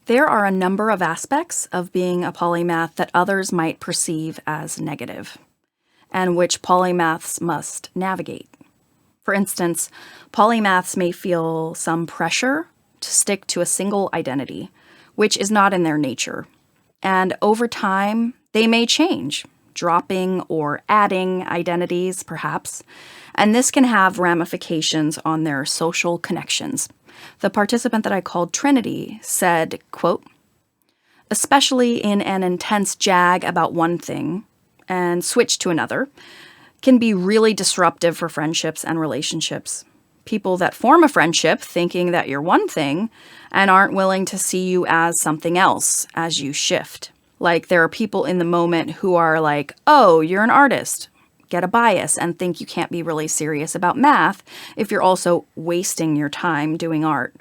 There are a number of aspects of being a polymath that others might perceive as negative, and which polymaths must navigate. For instance, polymaths may feel some pressure to stick to a single identity, which is not in their nature. And over time, they may change, dropping or adding identities, perhaps, and this can have ramifications on their social connections. The participant that I called Trinity said, quote, especially in an intense jag about one thing and switch to another, can be really disruptive for friendships and relationships. People that form a friendship thinking that you're one thing and aren't willing to see you as something else as you shift. Like there are people in the moment who are like, oh, you're an artist, get a bias and think you can't be really serious about math if you're also wasting your time doing art.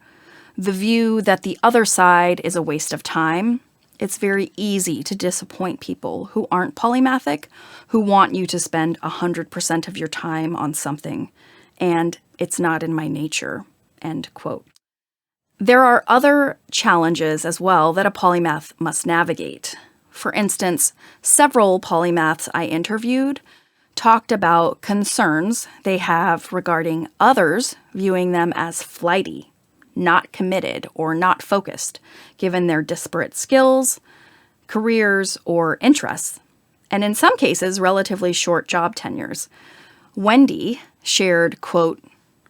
The view that the other side is a waste of time, it's very easy to disappoint people who aren't polymathic, who want you to spend 100% of your time on something, and it's not in my nature, end quote. There are other challenges as well that a polymath must navigate. For instance, several polymaths I interviewed talked about concerns they have regarding others viewing them as flighty, not committed, or not focused, given their disparate skills, careers, or interests, and in some cases, relatively short job tenures. Wendy shared, quote,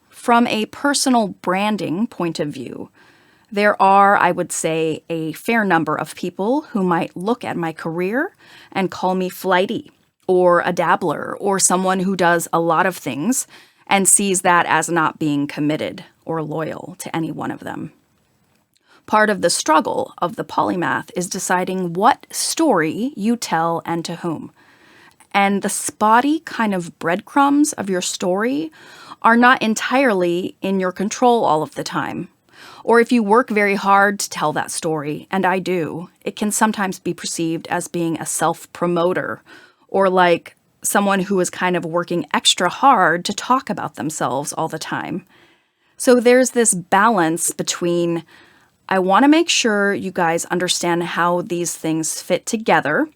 from a personal branding point of view, there are, I would say, a fair number of people who might look at my career and call me flighty, or a dabbler, or someone who does a lot of things and sees that as not being committed or loyal to any one of them. Part of the struggle of the polymath is deciding what story you tell and to whom. And the spotty kind of breadcrumbs of your story are not entirely in your control all of the time. Or if you work very hard to tell that story, and I do, it can sometimes be perceived as being a self-promoter or like someone who is kind of working extra hard to talk about themselves all the time. So there's this balance between, I want to make sure you guys understand how these things fit together,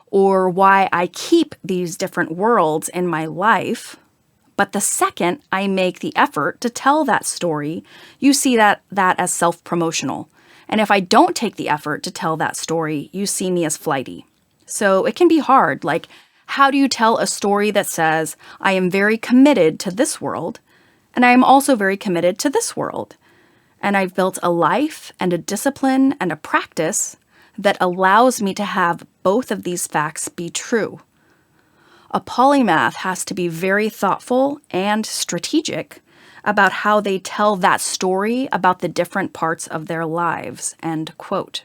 or why I keep these different worlds in my life, but the second I make the effort to tell that story, you see that as self-promotional. And if I don't take the effort to tell that story, you see me as flighty. So it can be hard. Like, how do you tell a story that says, I am very committed to this world, and I am also very committed to this world, and I've built a life and a discipline and a practice that allows me to have both of these facts be true. A polymath has to be very thoughtful and strategic about how they tell that story about the different parts of their lives, end quote.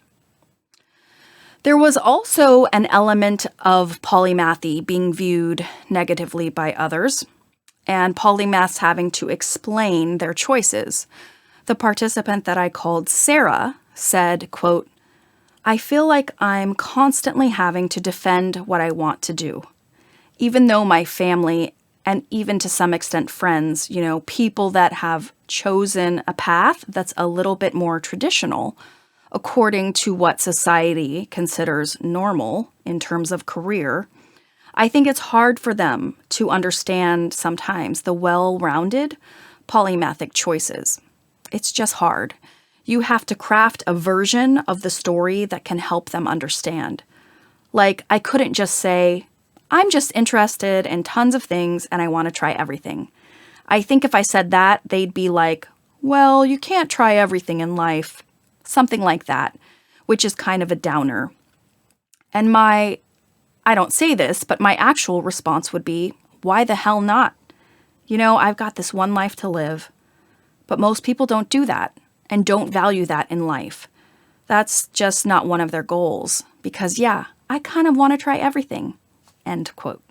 There was also an element of polymathy being viewed negatively by others, and polymaths having to explain their choices. The participant that I called Sarah said, quote, I feel like I'm constantly having to defend what I want to do. Even though my family, and even to some extent friends, people that have chosen a path that's a little bit more traditional, according to what society considers normal in terms of career, I think it's hard for them to understand sometimes the well-rounded polymathic choices. It's just hard. You have to craft a version of the story that can help them understand. Like, I couldn't just say, I'm just interested in tons of things and I want to try everything. I think if I said that, they'd be like, well, you can't try everything in life. Something like that, which is kind of a downer. And I don't say this, but my actual response would be, why the hell not? I've got this one life to live. But most people don't do that and don't value that in life. That's just not one of their goals because, I kind of want to try everything, end quote.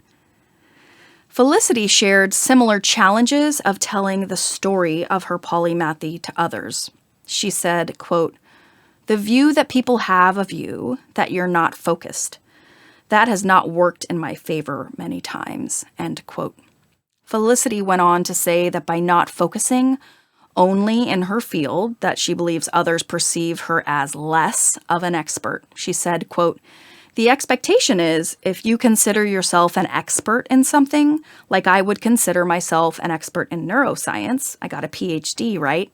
Felicity shared similar challenges of telling the story of her polymathy to others. She said, quote, the view that people have of you, that you're not focused, that has not worked in my favor many times, end quote. Felicity went on to say that by not focusing only in her field that she believes others perceive her as less of an expert. She said, quote, "The expectation is if you consider yourself an expert in something, like I would consider myself an expert in neuroscience. I got a PhD, right?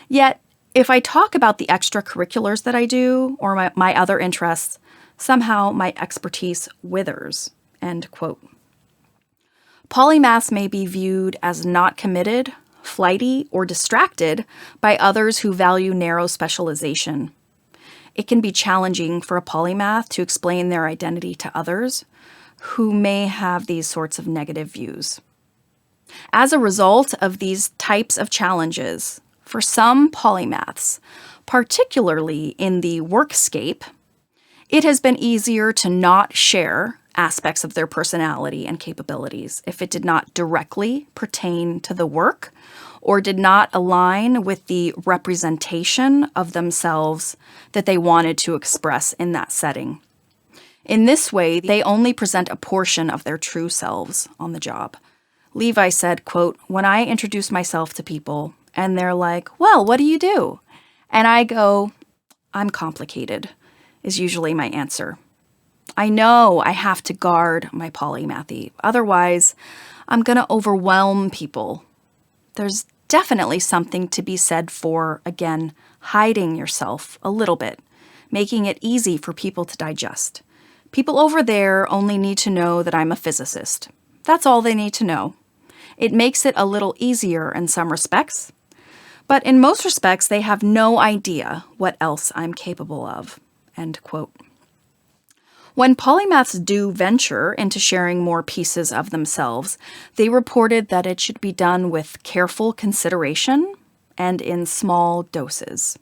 Yet, if I talk about the extracurriculars that I do or my other interests, somehow my expertise withers." End quote. Polymaths may be viewed as not committed, flighty, or distracted by others who value narrow specialization. It can be challenging for a polymath to explain their identity to others who may have these sorts of negative views. As a result of these types of challenges, for some polymaths, particularly in the workscape, it has been easier to not share aspects of their personality and capabilities if it did not directly pertain to the work or did not align with the representation of themselves that they wanted to express in that setting. In this way, they only present a portion of their true selves on the job. Levi said, quote, "When I introduce myself to people and they're like, 'Well, what do you do?' And I go, 'I'm complicated,' is usually my answer. I know I have to guard my polymathy. Otherwise, I'm going to overwhelm people." There's definitely something to be said for, again, hiding yourself a little bit, making it easy for people to digest. People over there only need to know that I'm a physicist. That's all they need to know. It makes it a little easier in some respects, but in most respects, they have no idea what else I'm capable of." End quote. When polymaths do venture into sharing more pieces of themselves, they reported that it should be done with careful consideration and in small doses.